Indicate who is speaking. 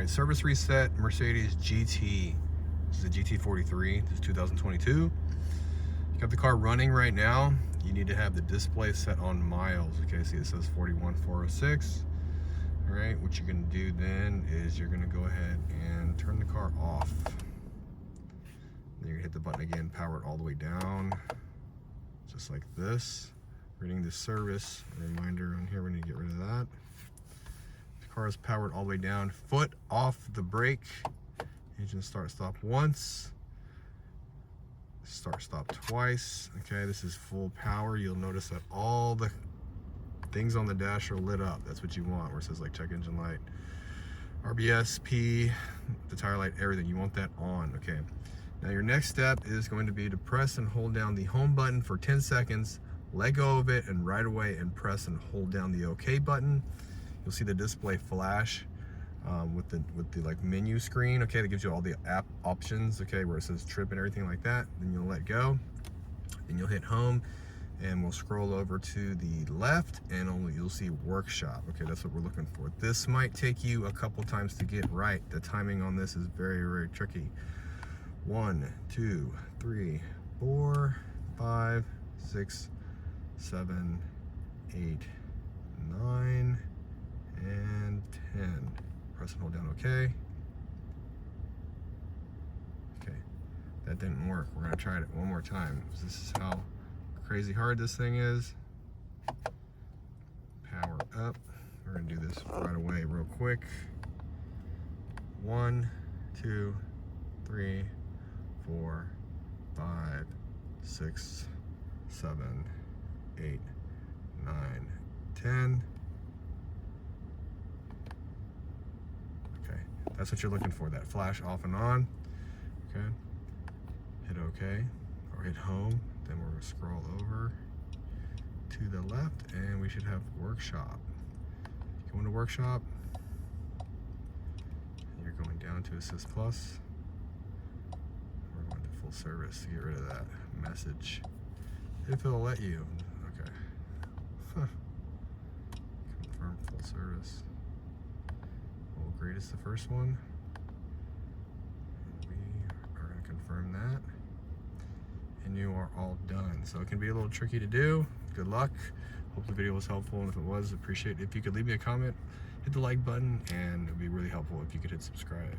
Speaker 1: Right, service reset, Mercedes GT. This is a GT43. This is 2022. You got the car running right now. You need to have the display set on miles. Okay, see it says 41,406. All right, what you're gonna do then is you're gonna go ahead and turn the car off. Then you're gonna hit the button again, power it all the way down, just like this. Reading the service reminder on here, we need to get rid of that. The car is powered all the way down, foot off the brake. Engine start stop once, start stop twice. Okay, this is full power. You'll notice that all the things on the dash are lit up. That's what you want, where it says like check engine light, RBS, P, the tire light, everything. You want that on. Okay, now your next step is going to be to press and hold down the home button for 10 seconds, let go of it, and right away and press and hold down the OK button. You'll see the display flash with the like menu screen. Okay, that gives you all the app options. Okay, where it says trip and everything like that. Then you'll let go, and you'll hit home, and we'll scroll over to the left, and you'll see workshop. Okay, that's what we're looking for. This might take you a couple times to get right. The timing on this is very, very tricky. 1, 2, 3, 4, 5, 6, 7, 8, 9, and 10. Press and hold down OK. Okay, that didn't work. We're gonna try it one more time. This is how crazy hard this thing is. Power up. We're gonna do this right away real quick. 1, 2, 3, 4, 5, 6, 7, 8, 9, 10. Okay, that's what you're looking for, that flash off and on. Okay, hit OK or hit home. Then we're going to scroll over to the left, and we should have workshop. Go into workshop, and you're going down to ASSYST Plus. We're going to full service to get rid of that message, if it'll let you. Okay. Confirm full service. Well, great is the first one. We are going to confirm that. And you are all done. So it can be a little tricky to do. Good luck. Hope the video was helpful, and if it was, appreciate it if you could leave me a comment, hit the like button, and it would be really helpful if you could hit subscribe.